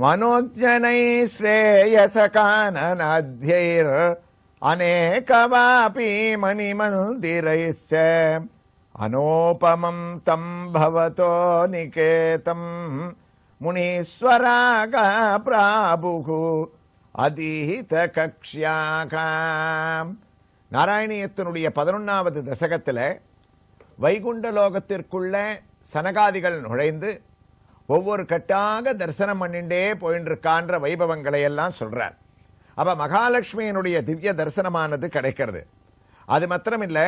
மனோஜனை ஸ்ரேயசகானநாத்யைர் அநேகவாபி மணிமந்திரைஸ்ச அனோபமம் தம் பவதோ நிகேதம் முனீஸ்வராக பிராபுகு அதீத கக்ஷ்யாகாம். நாராயணியத்தினுடைய 11வது தசகத்துல வைகுண்ட லோகத்திற்குள்ள சனகாதிகள் நுழைந்து ஒவ்வொரு கட்டாக தரிசனம் பண்ணிண்டே போயிட்டு இருக்கான்ற வைபவங்களை எல்லாம் சொல்றார். அப்ப மகாலட்சுமியினுடைய திவ்ய தரிசனமானது கிடைக்கிறது. அது மாத்திரமில்ல,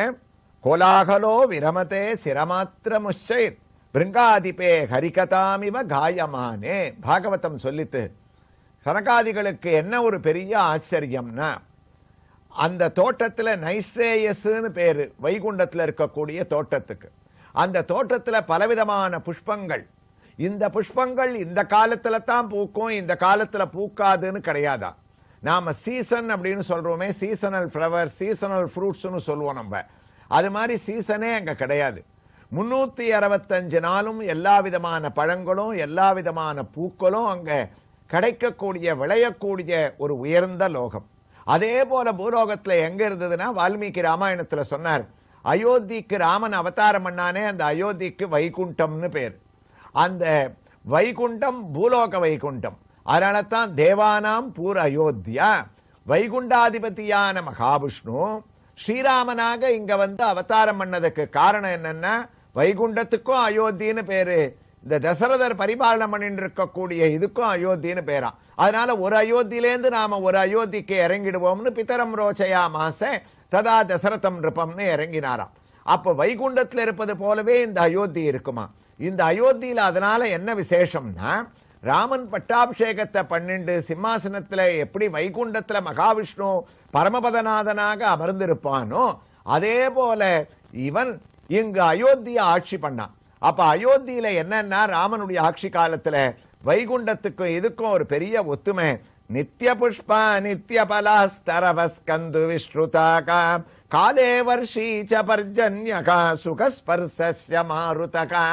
கோலாகலோ விரமதே சிரமாத்திர முஷை பிருங்காதிபே ஹரிகதாமிவ காயமானே. பாகவதம் சொல்லித்து சனகாதிகளுக்கு என்ன ஒரு பெரிய ஆச்சரியம்னா, அந்த தோட்டத்துல நைஸ்ரேயஸ்னு பேரு, வைகுண்டத்துல இருக்கக்கூடிய தோட்டத்துக்கு. அந்த தோட்டத்துல பலவிதமான புஷ்பங்கள். இந்த புஷ்பங்கள் இந்த காலத்துல தான் பூக்கும், இந்த காலத்துல பூக்காதுன்னு கிடையாதா. நாம சீசன் அப்படின்னு சொல்றோமே, சீசனல் ஃபிளவர், சீசனல் ஃப்ரூட்ஸ்னு சொல்லுவோம் நம்ம. அது மாதிரி சீசனே அங்க கிடையாது. 365 நாளும் எல்லா விதமான பழங்களும் எல்லா விதமான பூக்களும் அங்க கிடைக்கக்கூடிய விளையக்கூடிய ஒரு உயர்ந்த லோகம். அதே போல பூலோகத்துல எங்க இருந்ததுன்னா, வால்மீகி ராமாயணத்துல சொன்னார், அயோத்திக்கு ராமன் அவதாரம் பண்ணானே, அந்த அயோத்திக்கு வைகுண்டம்னு பேர். அந்த வைகுண்டம் பூலோக வைகுண்டம். அதனால தான் தேவானாம் பூர் அயோத்தியா. வைகுண்டாதிபதியான மகாவிஷ்ணு ஸ்ரீராமனாக இங்க வந்து அவதாரம் பண்ணதுக்கு காரணம் என்னன்னா, வைகுண்டத்துக்கும் அயோத்தின்னு பேரு, இந்த தசரதர் பரிபாலனம் பண்ணிட்டு இருக்கக்கூடிய இதுக்கும் அயோத்தின்னு பேரா. அதனால ஒரு அயோத்தியிலேருந்து நாம ஒரு அயோத்திக்கு இறங்கிடுவோம்னு பிதரம் ரோச்சயா மாச ததா தசரதம் நிருபம்னு இறங்கினாராம். அப்ப வைகுண்டத்துல இருப்பது போலவே இந்த அயோத்தி இருக்குமா. இந்த அயோத்தியில அதனால என்ன விசேஷம்னா, ராமன் பட்டாபிஷேகத்தை பண்ணிண்டு சிம்மாசனத்துல எப்படி வைகுண்டத்துல மகாவிஷ்ணு பரமபதநாதனாக அமர்ந்திருப்பானோ அதே போல இவன் இங்கு அயோத்திய ஆட்சி பண்ணான். அப்ப அயோத்தியில என்னன்னா, ராமனுடைய ஆட்சி காலத்துல வைகுண்டத்துக்கும் இதுக்கும் ஒரு பெரிய ஒத்துமை. நித்ய புஷ்பா நித்ய பலாஸ்தரவஸ்கந்து விஸ்ருதாகா காலே வர்ஷீச்ச பர்ஜன்யகா சுகஸ்பர்சஸ்ய மாருதகா.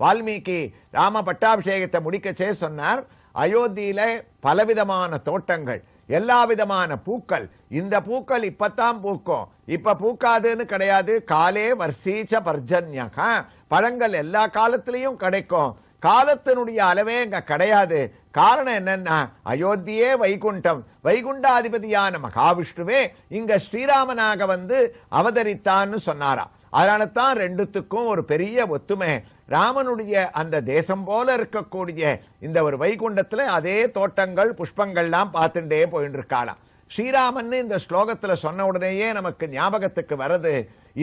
வால்மீகி ராம பட்டாபிஷேகத்தை முடிக்கச்சே சொன்னார், அயோத்தியில பலவிதமான தோட்டங்கள், எல்லா விதமான பூக்கள். இந்த பூக்கள் இப்பத்தான் பூக்கும், இப்ப பூக்காதுன்னு கிடையாது. காலே வர்ஷீச்ச பர்ஜன்யகா, பழங்கள் எல்லா காலத்திலையும் கிடைக்கும். காலத்தினுடைய அளவே இங்க கிடையாது. காரணம் என்னன்னா, அயோத்தியே வைகுண்டம். வைகுண்டாதிபதியான மகாவிஷ்ணுவே இங்க ஸ்ரீராமனாக வந்து அவதரித்தான்னு சொன்னாரா. அதனால தான் ரெண்டுத்துக்கும் ஒரு பெரிய ஒத்துமை. ராமனுடைய அந்த தேசம் போல இருக்கக்கூடிய இந்த ஒரு வைகுண்டத்துல அதே தோட்டங்கள் புஷ்பங்கள்லாம் பார்த்துட்டே போயிட்டு இருக்காளாம். ஸ்ரீராமன் இந்த ஸ்லோகத்துல சொன்ன உடனேயே நமக்கு ஞாபகத்துக்கு வருது,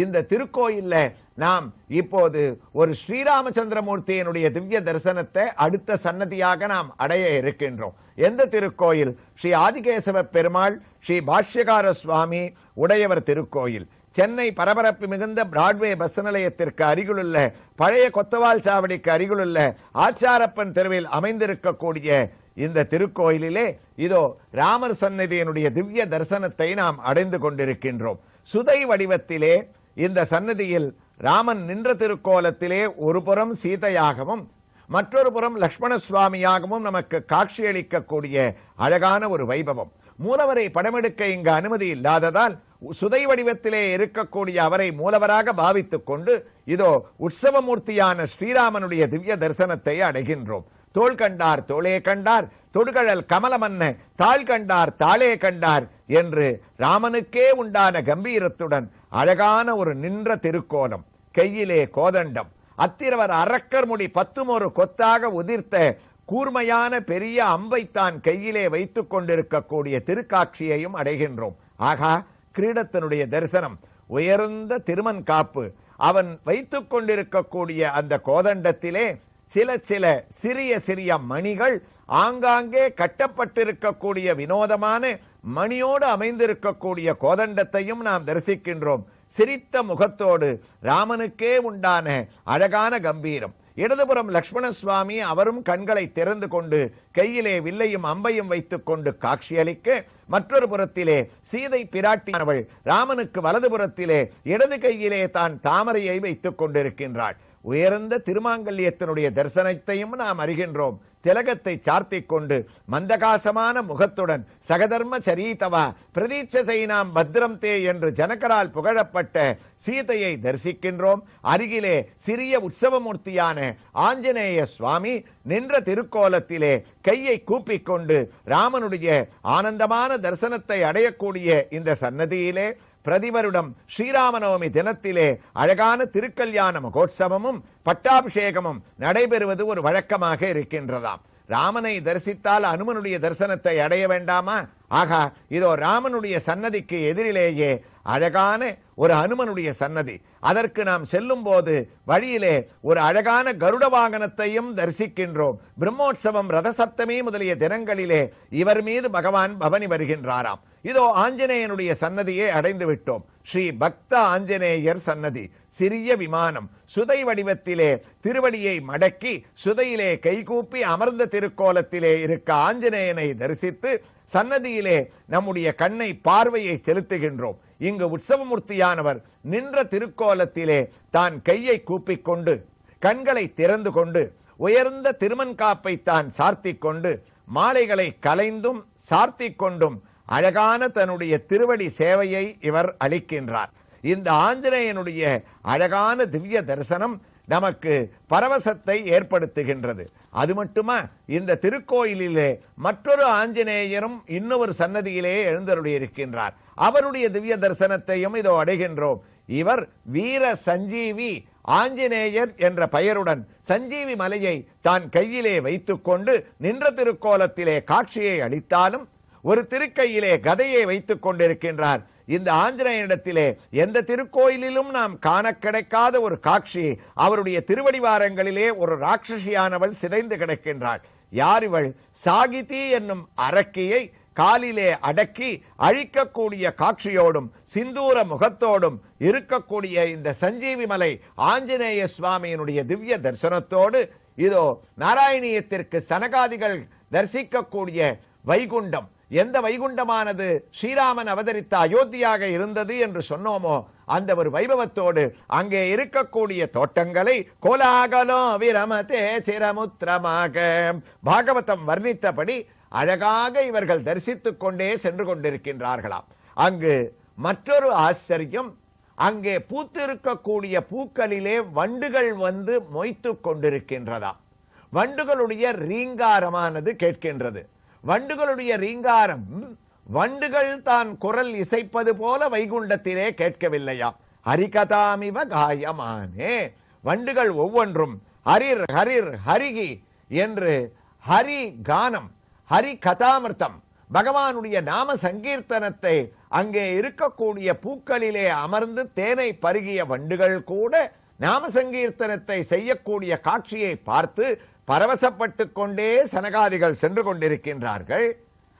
இந்த திருக்கோயில்ல நாம் இப்போது ஒரு ஸ்ரீராமச்சந்திரமூர்த்தியினுடைய திவ்ய தரிசனத்தை அடுத்த சன்னதியாக நாம் அடைய இருக்கின்றோம். எந்த திருக்கோயில்? ஸ்ரீ ஆதிகேசவ பெருமாள் ஸ்ரீ பாஷ்யகார சுவாமி உடையவர் திருக்கோயில். சென்னை பரபரப்பு மிகுந்த பிராட்வே பஸ் நிலையத்திற்கு அருகிலுள்ள பழைய கொத்தவால் சாவடிக்கு அருகிலுள்ள ஆச்சாரப்பன் தெருவில் அமைந்திருக்கக்கூடிய இந்த திருக்கோயிலிலே இதோ ராமர் சன்னதியினுடைய திவ்ய தரிசனத்தை நாம் அடைந்து கொண்டிருக்கின்றோம். சுதை வடிவத்திலே இந்த சன்னதியில் ராமன் நின்ற திருக்கோலத்திலே ஒரு புறம் சீதையாகவும் மற்றொரு புறம் லக்ஷ்மண சுவாமியாகவும் நமக்கு காட்சியளிக்கக்கூடிய அழகான ஒரு வைபவம். மூலவரை படமெடுக்க இங்கு அனுமதி இல்லாததால் சுதை வடிவத்திலே இருக்கக்கூடிய அவரை மூலவராக பாவித்துக் கொண்டு இதோ உற்சவமூர்த்தியான ஸ்ரீராமனுடைய திவ்ய தரிசனத்தை அடைகின்றோம். தோள் கண்டார் தோளே கண்டார், தொடுகழல் கமலமன்ன தாள் கண்டார் தாளே கண்டார் என்று ராமனுக்கே உண்டான கம்பீரத்துடன் அழகான ஒரு நின்ற திருக்கோலம். கையிலே கோதண்டம், அத்திரவர் அரக்கர் முடி 10 கொத்தாக உதிர்த்த கூர்மையான பெரிய அம்பைத்தான் கையிலே வைத்துக் கொண்டிருக்கக்கூடிய திருக்காட்சியையும் அடைகின்றோம். ஆகா, கிரீடத்தினுடைய தரிசனம், உயர்ந்த திருமன் காப்பு, அவன் வைத்துக் கொண்டிருக்கக்கூடிய அந்த கோதண்டத்திலே சில சிறிய சிறிய மணிகள் ஆங்காங்கே கட்டப்பட்டிருக்கக்கூடிய வினோதமான மணியோடு அமைந்திருக்கக்கூடிய கோதண்டத்தையும் நாம் தரிசிக்கின்றோம். சிரித்த முகத்தோடு ராமனுக்கே உண்டான அழகான கம்பீரம். இடதுபுறம் லக்ஷ்மண சுவாமி, அவரும் கண்களை திறந்து கொண்டு கையிலே வில்லையும் அம்பையும் வைத்துக் கொண்டு காட்சியளிக்க, மற்றொரு புறத்திலே சீதை பிராட்டியானவள் ராமனுக்கு வலதுபுறத்திலே இடது கையிலே தான் தாமரையை வைத்துக் கொண்டிருக்கின்றாள். உயர்ந்த திருமாங்கல்யத்தினுடைய தரிசனத்தையும் நாம் அறிகின்றோம். திலகத்தை சார்த்திக் கொண்டு மந்தகாசமான முகத்துடன் சகதர்ம சரீதவா பிரதீட்சைனாம் பத்ரம் தே என்று ஜனகரால் புகழப்பட்ட சீதையை தரிசிக்கின்றோம். அருகிலே சிறிய உற்சவமூர்த்தியான ஆஞ்சநேய சுவாமி நின்ற திருக்கோலத்திலே கையை கூப்பிக் கொண்டு ராமனுடைய ஆனந்தமான தரிசனத்தை அடையக்கூடிய இந்த சன்னதியிலே பிரதிவருடம் ஸ்ரீராமநவமி தினத்திலே அழகான திருக்கல்யாண மகோத்சவமும் பட்டாபிஷேகமும் நடைபெறுவது ஒரு வழக்கமாக இருக்கின்றதாம். ராமனை தரிசித்தால் அனுமனுடைய தரிசனத்தை அடைய வேண்டாமா? ஆகா, இதோ ராமனுடைய சன்னதிக்கு எதிரிலேயே அழகான ஒரு அனுமனுடைய சன்னதி. அதற்கு நாம் செல்லும் போது வழியிலே ஒரு அழகான கருட வாகனத்தையும் தரிசிக்கின்றோம். பிரம்மோற்சவம் ரதசப்தமி முதலிய தினங்களிலே இவர் மீது பகவான் பவனி வருகின்றாராம். இதோ ஆஞ்சநேயனுடைய சன்னதியை அடைந்து விட்டோம். ஸ்ரீ பக்த ஆஞ்சநேயர் சன்னதி. சிறிய விமானம் சுதை வடிவத்திலே திருவடியை மடக்கி சுதையிலே கைகூப்பி அமர்ந்த திருக்கோலத்திலே இருக்க ஆஞ்சநேயனை தரிசித்து சன்னதியிலே நம்முடைய கண்ணை பார்வையை செலுத்துகின்றோம். இங்கு உற்சவமூர்த்தியானவர் நின்ற திருக்கோலத்திலே தான் கையை கூப்பிக் கொண்டு கண்களை திறந்து கொண்டு உயர்ந்த திருமன்காப்பை தான் சார்த்திக் கொண்டு மாலைகளை கலைந்தும் சார்த்திக் கொண்டும் அழகான தன்னுடைய திருவடி சேவையை இவர் அளிக்கின்றார். இந்த ஆஞ்சநேயனுடைய அழகான திவ்ய தரிசனம் நமக்கு பரவசத்தை ஏற்படுத்துகின்றது. அது மட்டுமா, இந்த திருக்கோயிலிலே மற்றொரு ஆஞ்சநேயரும் இன்னொரு சன்னதியிலே எழுந்தருளியிருக்கின்றார். அவருடைய திவ்ய தரிசனத்தையும் இதோ அடைகின்றோம். இவர் வீர சஞ்சீவி ஆஞ்சநேயர் என்ற பெயருடன் சஞ்சீவி மலையை தான் கையிலே வைத்துக் கொண்டு நின்ற திருக்கோலத்திலே காட்சியை அளித்தாலும் ஒரு திருக்கையிலே கதையை வைத்துக் கொண்டிருக்கின்றார். இந்த ஆஞ்சநேயனிடத்திலே எந்த திருக்கோயிலிலும் நாம் காண கிடைக்காத ஒரு காட்சி. அவருடைய திருவடிவாரங்களிலே ஒரு ராட்சசியானவள் சிதைந்து கிடக்கின்றாள். யார் இவள்? சாகிதி என்னும் அரக்கியை காலிலே அடக்கி அழிக்கக்கூடிய காட்சியோடும் சிந்தூர முகத்தோடும் இருக்கக்கூடிய இந்த சஞ்சீவி மலை ஆஞ்சநேய சுவாமியினுடைய திவ்ய தரிசனத்தோடு இதோ நாராயணியத்திற்கு சனகாதிகள் தரிசிக்கக்கூடிய வைகுண்டம், எந்த வைகுண்டமானது ஸ்ரீராமன் அவதரித்த அயோத்தியாக இருந்தது என்று சொன்னோமோ அந்த ஒரு வைபவத்தோடு அங்கே இருக்கக்கூடிய தோட்டங்களை கோலாகலோ விரமதே சிரமுத்திரமாக பாகவதம் வர்ணித்தபடி அழகாக இவர்கள் தரிசித்துக் கொண்டே சென்று கொண்டிருக்கின்றார்களாம். அங்கு மற்றொரு ஆச்சரியம், அங்கே பூத்திருக்கக்கூடிய பூக்களிலே வண்டுகள் வந்து மொய்த்துக் கொண்டிருக்கின்றதாம். வண்டுகளுடைய ரீங்காரமானது கேட்கின்றது. வண்டுகளுடைய ரீங்காரம் வண்டுகள் தான் குரல் இசைப்பது போல வைகுண்டத்திலே கேட்கவில்லையா? ஹரிகதாமிவ காயமானே. வண்டுகள் ஒவ்வொன்றும் ஹரிர் ஹரிர் ஹரிகி என்று ஹரி கானம், ஹரி கதாமிர்தம், பகவானுடைய நாம சங்கீர்த்தனத்தை அங்கே இருக்கக்கூடிய பூக்களிலே அமர்ந்து தேனை பருகிய வண்டுகள் கூட நாம சங்கீர்த்தனத்தை செய்யக்கூடிய காட்சியை பார்த்து பரவசப்பட்டுக் கொண்டே சனகாதிகள் சென்று கொண்டிருக்கின்றார்கள்.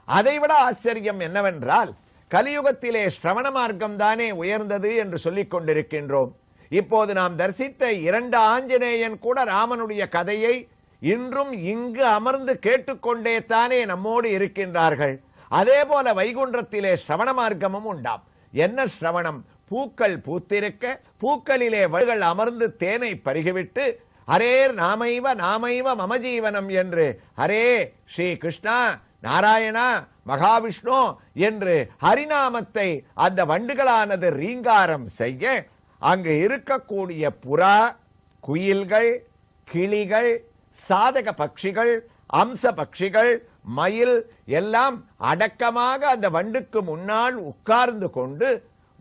அதைவிட ஆச்சரியம் என்னவென்றால், கலியுகத்திலே ஸ்ரவண மார்க்கம் தானே உயர்ந்தது என்று சொல்லிக் கொண்டிருக்கின்றோம். இப்போது நாம் தரிசித்த 2 ஆஞ்சநேயன் கூட ராமனுடைய கதையை இன்றும் இங்கு அமர்ந்து கேட்டுக்கொண்டே தானே நம்மோடு இருக்கின்றார்கள். அதே போல வைகுண்டத்திலே ஸ்ரவண மார்க்கமும் உண்டாம். என்ன ஸ்ரவணம்? பூக்கள் பூத்திருக்க பூக்களிலே வண்டுகள் அமர்ந்து தேனை பருகிவிட்டு ஹரேர் நாமைவ நாமைவ மமஜீவனம் என்று ஹரே ஸ்ரீ கிருஷ்ணா நாராயணா மகாவிஷ்ணு என்று ஹரிநாமத்தை அந்த வண்டுகளானது ரீங்காரம் செய்ய அங்கு இருக்கக்கூடிய புறா, குயில்கள், கிளிகள், சாதக பட்சிகள், அம்ச பட்சிகள், மயில் எல்லாம் அடக்கமாக அந்த வண்டுக்கு முன்னால் உட்கார்ந்து கொண்டு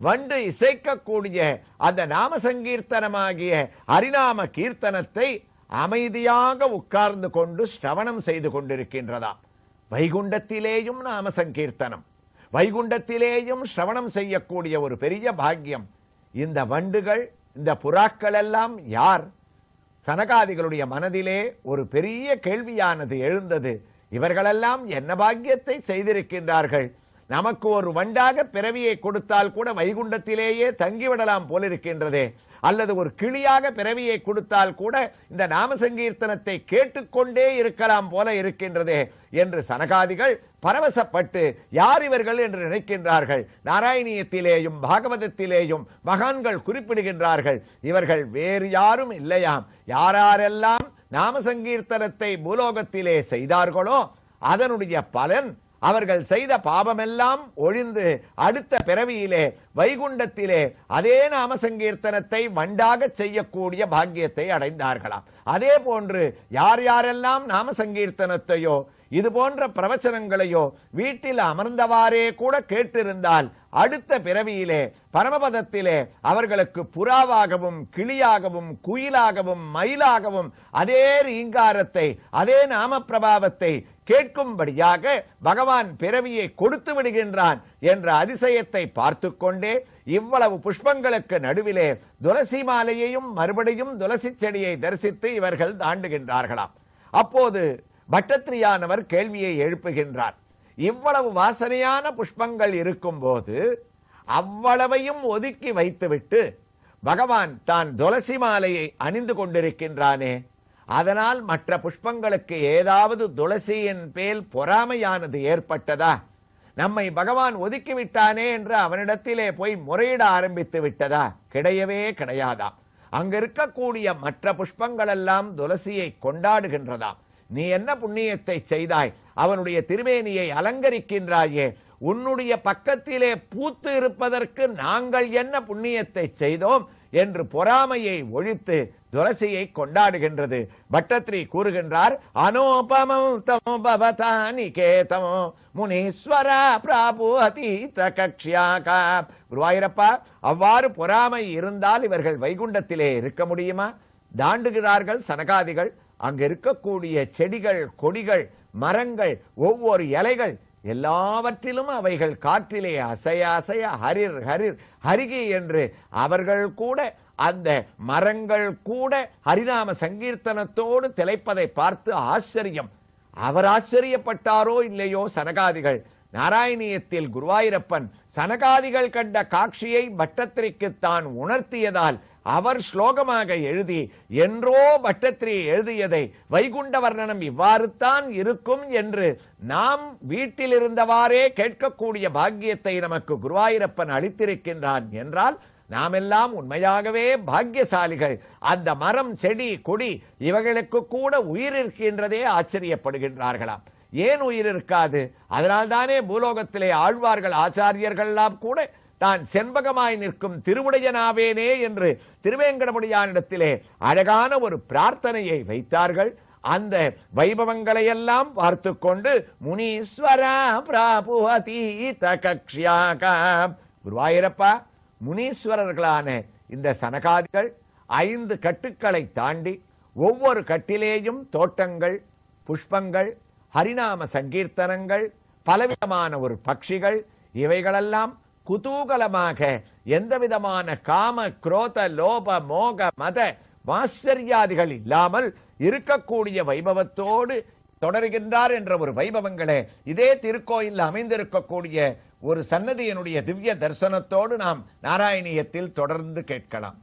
வண்டு இசைக்கக்கூடிய அந்த நாம சங்கீர்த்தனமாகிய ஹரிநாம கீர்த்தனத்தை அமைதியாக உட்கார்ந்து கொண்டு ஸ்ரவணம் செய்து கொண்டிருக்கின்றதாம். வைகுண்டத்திலேயும் நாம சங்கீர்த்தனம், வைகுண்டத்திலேயும் ஸ்ரவணம் செய்யக்கூடிய ஒரு பெரிய பாக்கியம். இந்த வண்டுகள், இந்த புறாக்கள் எல்லாம் யார்? சனகாதிகளுடைய மனதிலே ஒரு பெரிய கேள்வியானது எழுந்தது. இவர்களெல்லாம் என்ன பாக்கியத்தை செய்திருக்கின்றார்கள்? நமக்கு ஒரு வண்டாக பிறவியை கொடுத்தால் கூட வைகுண்டத்திலேயே தங்கிவிடலாம் போலிருக்கின்றதே, அல்லது ஒரு கிளியாக பிறவியை கொடுத்தால் கூட இந்த நாம சங்கீர்த்தனத்தை கேட்டுக்கொண்டே இருக்கலாம் போல இருக்கின்றதே என்று சனகாதிகள் பரவசப்பட்டு யார் இவர்கள் என்று நினைக்கின்றார்கள். நாராயணியத்திலேயும் பாகவதத்திலேயும் மகான்கள் குறிப்பிடுகின்றார்கள், இவர்கள் வேறு யாரும் இல்லையாம். யாரெல்லாம் நாம சங்கீர்த்தனத்தை பூலோகத்திலே செய்தார்களோ அதனுடைய பலன் அவர்கள் செய்த பாபமெல்லாம் ஒழிந்து அடுத்த பிறவியிலே வைகுண்டத்திலே அதே நாம சங்கீர்த்தனத்தை வண்டாக செய்யக்கூடிய பாக்கியத்தை அடைந்தார்களாம். அதே போன்று யார் யாரெல்லாம் நாம சங்கீர்த்தனத்தையோ இது போன்ற பிரவச்சனங்களையோ வீட்டில் அமர்ந்தவாறே கூட கேட்டிருந்தால் அடுத்த பிறவியிலே பரமபதத்திலே அவர்களுக்கு புறாவாகவும் கிளியாகவும் குயிலாகவும் மயிலாகவும் அதே ரீங்காரத்தை அதே நாம பிரபாவத்தை கேட்கும்படியாக பகவான் பிறவியை கொடுத்து விடுகின்றான் என்ற அதிசயத்தை பார்த்து கொண்டே இவ்வளவு புஷ்பங்களுக்கு நடுவிலே துளசி மாலையையும் மறுபடியும் துளசி செடியை தரிசித்து இவர்கள் தாண்டுகின்றார்களாம். அப்போது பட்டத்திரியானவர் கேள்வியை எழுப்புகின்றார். இவ்வளவு வாசனையான புஷ்பங்கள் இருக்கும் போது அவ்வளவையும் ஒதுக்கி வைத்துவிட்டு பகவான் தான் துளசி மாலையை அணிந்து கொண்டிருக்கின்றானே, அதனால் மற்ற புஷ்பங்களுக்கு ஏதாவது துளசியின் பேல் பொறாமையானது ஏற்பட்டதா? நம்மை பகவான் ஒதுக்கிவிட்டானே என்று அவனிடத்திலே போய் முறையிட ஆரம்பித்து விட்டதா? கிடையவே கிடையாதாம். அங்க இருக்கக்கூடிய மற்ற புஷ்பங்கள் எல்லாம் துளசியை கொண்டாடுகின்றதாம். நீ என்ன புண்ணியத்தை செய்தாய், அவனுடைய திருமேனியை அலங்கரிக்கின்றாயே, உன்னுடைய பக்கத்திலே பூத்து இருப்பதற்கு நாங்கள் என்ன புண்ணியத்தை செய்தோம் என்று பொறாமையை ஒழித்து துளசியை கொண்டாடுகின்றது. பட்டத்ரி கூறுகின்றார், அனோபமம் தமோ பவதானி கேதமோ முனீஸ்வரா பிராபுஅதீத கக்ஷ்யாகா. குருவாயூரப்பா, அவ்வாறு பொறாமை இருந்தால் இவர்கள் வைகுண்டத்திலே இருக்க முடியுமா? தாண்டுகிறார்கள் சனகாதிகள். அங்க இருக்கக்கூடிய செடிகள் கொடிகள் மரங்கள் ஒவ்வொரு இலைகள் எல்லாவற்றிலும் அவைகள் காற்றிலே அசைய அசைய ஹரிர் ஹரிர் ஹரிகி என்று அவர்கள் கூட அந்த மரங்கள் கூட ஹரிநாம சங்கீர்த்தனத்தோடு திளைப்பதை பார்த்து ஆச்சரியம். அவர் ஆச்சரியப்பட்டாரோ இல்லையோ சனகாதிகள், நாராயணியத்தில் குருவாயூரப்பன் சனகாதிகள் கண்ட காட்சியை பட்டத்திரிக்கு தான் உணர்த்தியதால் அவர் ஸ்லோகமாக எழுதி என்றோ பட்டத்திரி எழுதியதை வைகுண்ட வர்ணனம் இவ்வாறு தான் இருக்கும் என்று நாம் வீட்டில் இருந்தவாறே கேட்கக்கூடிய பாக்கியத்தை நமக்கு குருவாயூரப்பன் அளித்திருக்கின்றான் என்றால் நாமெல்லாம் உண்மையாகவே பாக்கியசாலிகள். அந்த மரம் செடி கொடி இவைகளுக்கு கூட உயிர் இருக்கின்றதே ஆச்சரியப்படுகின்றார்களாம். ஏன் உயிர் இருக்காது? அதனால்தானே பூலோகத்திலே ஆழ்வார்கள் ஆச்சாரியர்கள்லாம் கூட தான் செண்பகமாய் நிற்கும் திருவுடையனாவேனே என்று திருவேங்கடமுடியானிடத்திலே அழகான ஒரு பிரார்த்தனையை வைத்தார்கள். அந்த வைபவங்களை எல்லாம் பார்த்து கொண்டு முனீஸ்வரா பிராபுஅதீத கக்ஷ்யாகா. குருவாயூரப்பா, முனீஸ்வரர்களான இந்த சனகாதிகள் 5 கட்டுக்களை தாண்டி ஒவ்வொரு கட்டிலேயும் தோட்டங்கள் புஷ்பங்கள் ஹரிநாம சங்கீர்த்தனங்கள் பலவிதமான ஒரு பட்சிகள் இவைகளெல்லாம் குதூகலமாக எந்தவிதமான காம குரோத லோப மோக மத ஆச்சரியாதிகள் இல்லாமல் இருக்கக்கூடிய வைபவத்தோடு தொடர்கின்றார் என்ற ஒரு வைபவங்களே இதே திருக்கோயில் அமைந்திருக்கக்கூடிய ஒரு சன்னதியினுடைய திவ்ய தரிசனத்தோடு நாம் நாராயணியத்தில் தொடர்ந்து கேட்கலாம்.